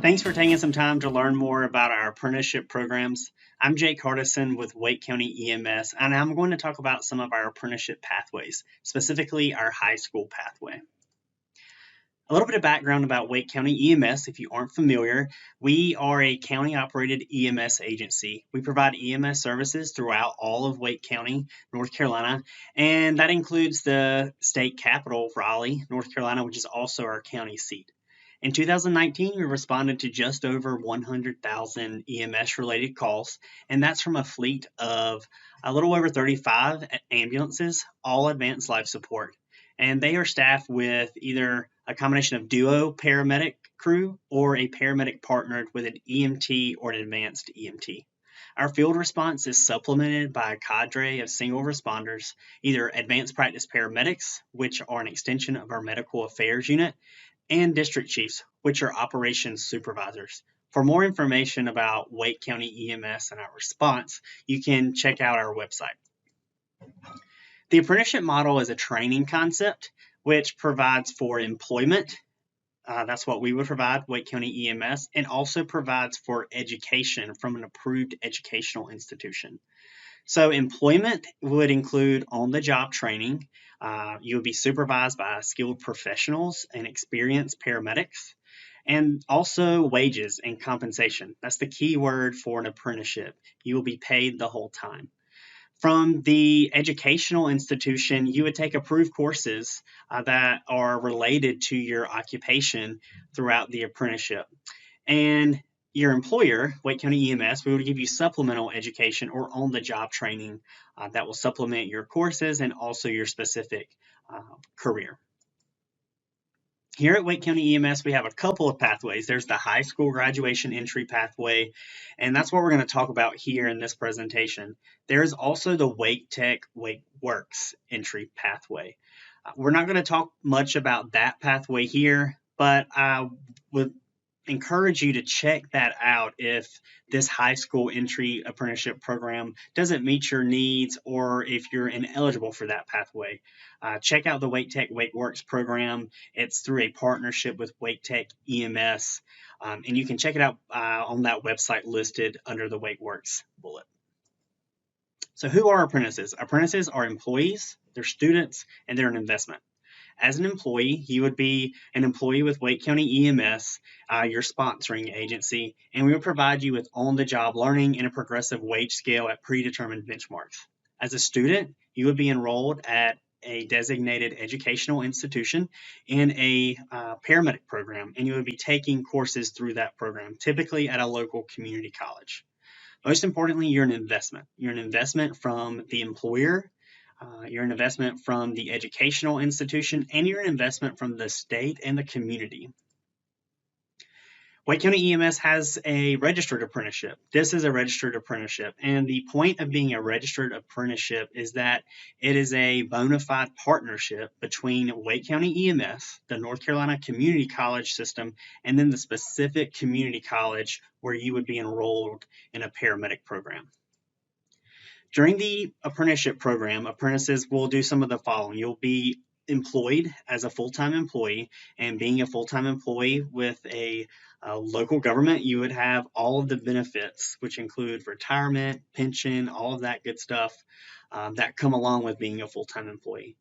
Thanks for taking some time to learn more about our apprenticeship programs. I'm Jake Hardison with Wake EMS, and I'm going to talk about some of our apprenticeship pathways, specifically our high school pathway. A little bit of background about Wake EMS, if you aren't familiar. We are a county-operated EMS agency. We provide EMS services throughout all of Wake County, North Carolina, and that includes the state capital, Raleigh, North Carolina, which is also our county seat. In 2019, we responded to just over 100,000 EMS-related calls, and that's from a fleet of a little over 35 ambulances, all advanced life support. And they are staffed with either a combination of duo paramedic crew or a paramedic partnered with an EMT or an advanced EMT. Our field response is supplemented by a cadre of single responders, either advanced practice paramedics, which are an extension of our medical affairs unit, and district chiefs, which are operations supervisors. For more information about Wake County EMS and our response, you can check out our website. The apprenticeship model is a training concept which provides for employment. That's what we would provide, Wake County EMS, and also provides for education from an approved educational institution. So employment would include on-the-job training. You would be supervised by skilled professionals and experienced paramedics, and also wages and compensation. That's the key word for an apprenticeship. You will be paid the whole time. From the educational institution, you would take approved courses that are related to your occupation throughout the apprenticeship. And your employer, Wake County EMS, we will give you supplemental education or on-the-job training that will supplement your courses and also your specific career. Here at Wake County EMS, we have a couple of pathways. There's the high school graduation entry pathway, and that's what we're going to talk about here in this presentation. There's also the Wake Tech Wake Works entry pathway. We're not going to talk much about that pathway here, but I would encourage you to check that out if this high school entry apprenticeship program doesn't meet your needs or if you're ineligible for that pathway. Check out the Wake Tech Wake Works program. It's through a partnership with Wake Tech EMS, and you can check it out on that website listed under the Wake Works bullet. So who are apprentices? Apprentices are employees, they're students, and they're an investment. As an employee, you would be an employee with Wake County EMS, your sponsoring agency, and we would provide you with on-the-job learning and a progressive wage scale at predetermined benchmarks. As a student, you would be enrolled at a designated educational institution in a paramedic program, and you would be taking courses through that program, typically at a local community college. Most importantly, you're an investment. You're an investment from the employer, you're an investment from the educational institution, and you're an investment from the state and the community. Wake County EMS has a registered apprenticeship. This is a registered apprenticeship, and the point of being a registered apprenticeship is that it is a bona fide partnership between Wake County EMS, the North Carolina Community College system, and then the specific community college where you would be enrolled in a paramedic program. During the apprenticeship program, apprentices will do some of the following. You'll be employed as a full-time employee, and being a full-time employee with a local government, you would have all of the benefits, which include retirement, pension, all of that good stuff that come along with being a full-time employee.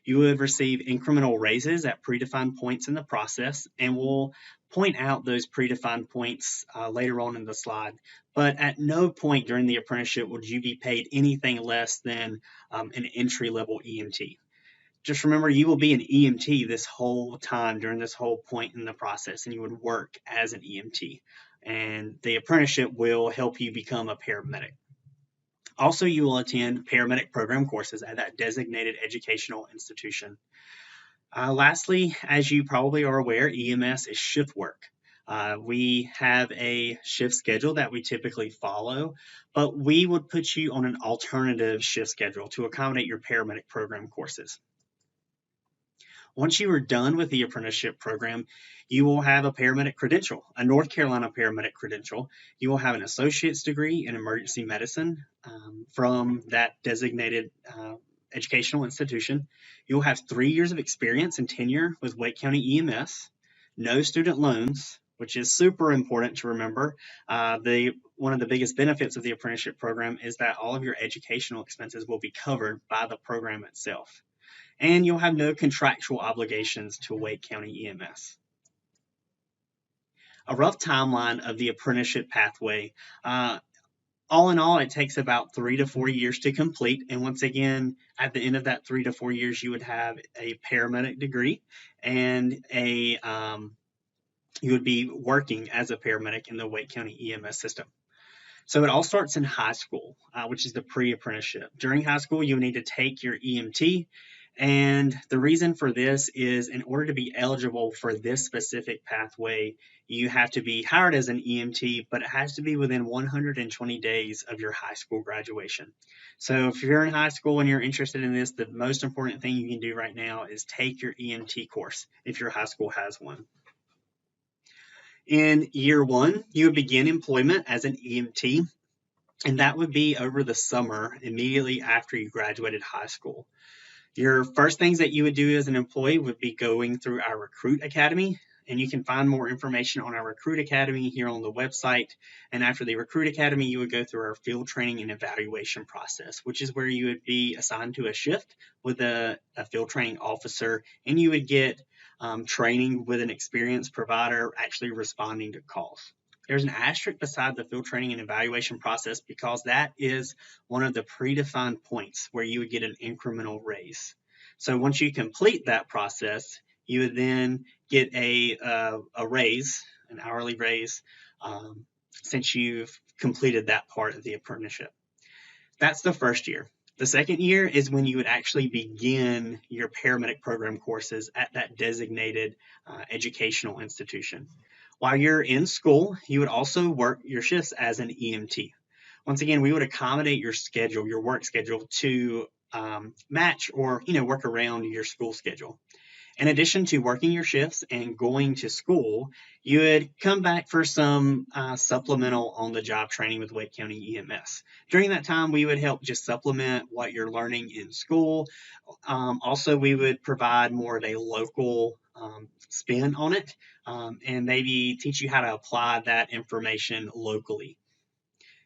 You would receive incremental raises at predefined points in the process, and we'll point out those predefined points later on in the slide. But at no point during the apprenticeship would you be paid anything less than an entry-level EMT. Just remember, you will be an EMT this whole time during this whole point in the process, and you would work as an EMT. And the apprenticeship will help you become a paramedic. Also, you will attend paramedic program courses at that designated educational institution. Lastly, as you probably are aware, EMS is shift work. We have a shift schedule that we typically follow, but we would put you on an alternative shift schedule to accommodate your paramedic program courses. Once you are done with the apprenticeship program, you will have a paramedic credential, a North Carolina paramedic credential. You will have an associate's degree in emergency medicine from that designated educational institution. You'll have 3 years of experience and tenure with Wake County EMS, no student loans, which is super important to remember. One of the biggest benefits of the apprenticeship program is that all of your educational expenses will be covered by the program itself, and you'll have no contractual obligations to Wake County EMS. A rough timeline of the apprenticeship pathway. All in all, it takes about 3 to 4 years to complete. And once again, at the end of that 3 to 4 years, you would have a paramedic degree and you would be working as a paramedic in the Wake County EMS system. So it all starts in high school, which is the pre-apprenticeship. During high school, you need to take your EMT. And the reason for this is in order to be eligible for this specific pathway, you have to be hired as an EMT, but it has to be within 120 days of your high school graduation. So if you're in high school and you're interested in this, the most important thing you can do right now is take your EMT course if your high school has one. In year one, you would begin employment as an EMT, and that would be over the summer immediately after you graduated high school. Your first things that you would do as an employee would be going through our Recruit Academy, and you can find more information on our Recruit Academy here on the website. And after the Recruit Academy, you would go through our field training and evaluation process, which is where you would be assigned to a shift with a field training officer, and you would get training with an experienced provider actually responding to calls. There's an asterisk beside the field training and evaluation process because that is one of the predefined points where you would get an incremental raise. So once you complete that process, you would then get a raise, an hourly raise, since you've completed that part of the apprenticeship. That's the first year. The second year is when you would actually begin your paramedic program courses at that designated educational institution. While you're in school, you would also work your shifts as an EMT. Once again, we would accommodate your schedule, your work schedule, to match or work around your school schedule. In addition to working your shifts and going to school, you would come back for some supplemental on-the-job training with Wake County EMS. During that time, we would help just supplement what you're learning in school. Also, we would provide more of a local spin on it and maybe teach you how to apply that information locally.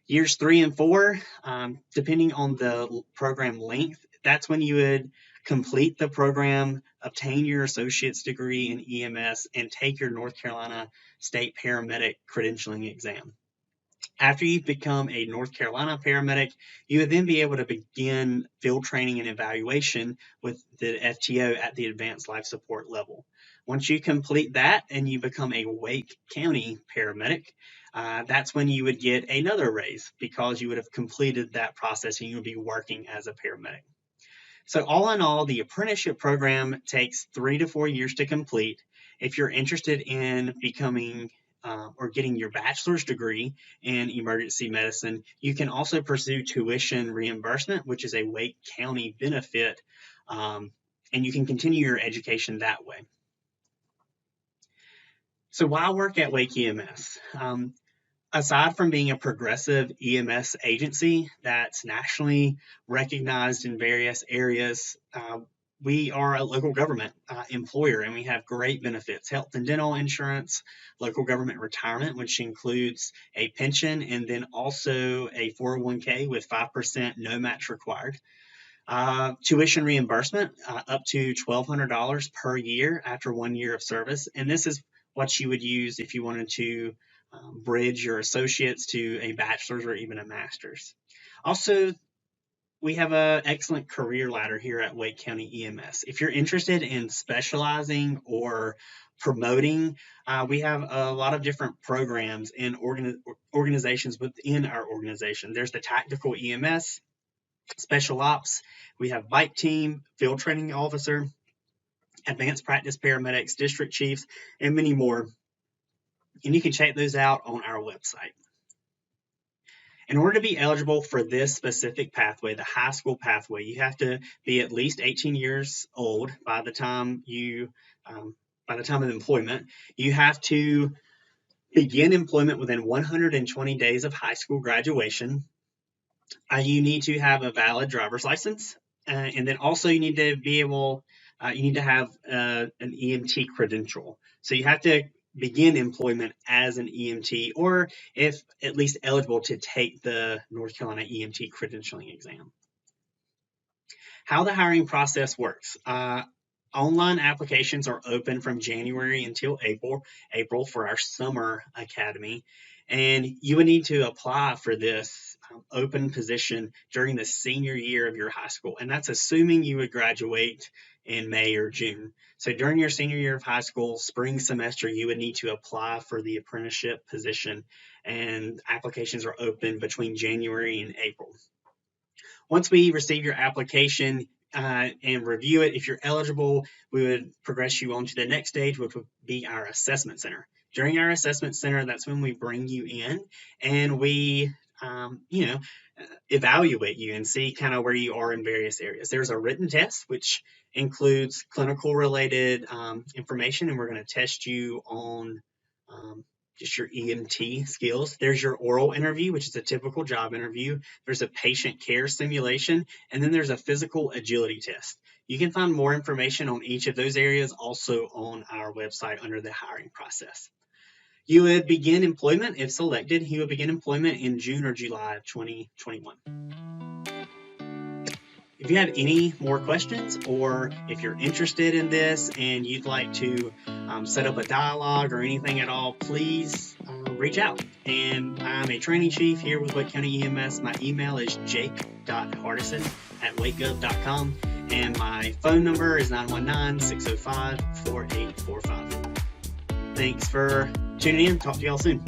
Years 3 and 4, depending on the program length, that's when you would complete the program, obtain your associate's degree in EMS, and take your North Carolina State Paramedic credentialing exam. After you become a North Carolina paramedic, you would then be able to begin field training and evaluation with the FTO at the advanced life support level. Once you complete that and you become a Wake County paramedic, that's when you would get another raise because you would have completed that process and you would be working as a paramedic. So all in all, the apprenticeship program takes 3 to 4 years to complete. If you're interested in becoming or getting your bachelor's degree in emergency medicine, you can also pursue tuition reimbursement, which is a Wake County benefit, and you can continue your education that way. So why work at Wake EMS? Aside from being a progressive EMS agency that's nationally recognized in various areas, we are a local government employer, and we have great benefits: health and dental insurance, local government retirement, which includes a pension, and then also a 401k with 5% no match required. Tuition reimbursement up to $1,200 per year after 1 year of service, and this is what you would use if you wanted to bridge your associates to a bachelor's or even a master's. Also, we have an excellent career ladder here at Wake County EMS. If you're interested in specializing or promoting, we have a lot of different programs and organizations within our organization. There's the Tactical EMS, Special Ops, we have Bike Team, Field Training Officer, Advanced Practice Paramedics, District Chiefs, and many more. And you can check those out on our website. In order to be eligible for this specific pathway, the high school pathway, you have to be at least 18 years old by the time of employment. You have to begin employment within 120 days of high school graduation. You need to have a valid driver's license, and then also you need to be able, you need to have an EMT credential. So you have to begin employment as an EMT, or if at least eligible to take the North Carolina EMT credentialing exam. How the hiring process works. Online applications are open from January until April for our summer academy. And you would need to apply for this open position during the senior year of your high school. And that's assuming you would graduate in May or June. So during your senior year of high school, spring semester, you would need to apply for the apprenticeship position. And applications are open between January and April. Once we receive your application and review it, if you're eligible, we would progress you on to the next stage, which would be our assessment center. During our assessment center, that's when we bring you in and we, evaluate you and see kind of where you are in various areas. There's a written test, which includes clinical related information, and we're going to test you on just your EMT skills. There's your oral interview, which is a typical job interview. There's a patient care simulation, and then there's a physical agility test. You can find more information on each of those areas also on our website under the hiring process. You would begin employment, if selected, you would begin employment in June or July of 2021. If you have any more questions, or if you're interested in this and you'd like to set up a dialogue or anything at all, please reach out. And I'm a training chief here with Wake County EMS. My email is jake.hardison@wakegov.com, and my phone number is 919-605-4845. Thanks for tuning in. Talk to y'all soon.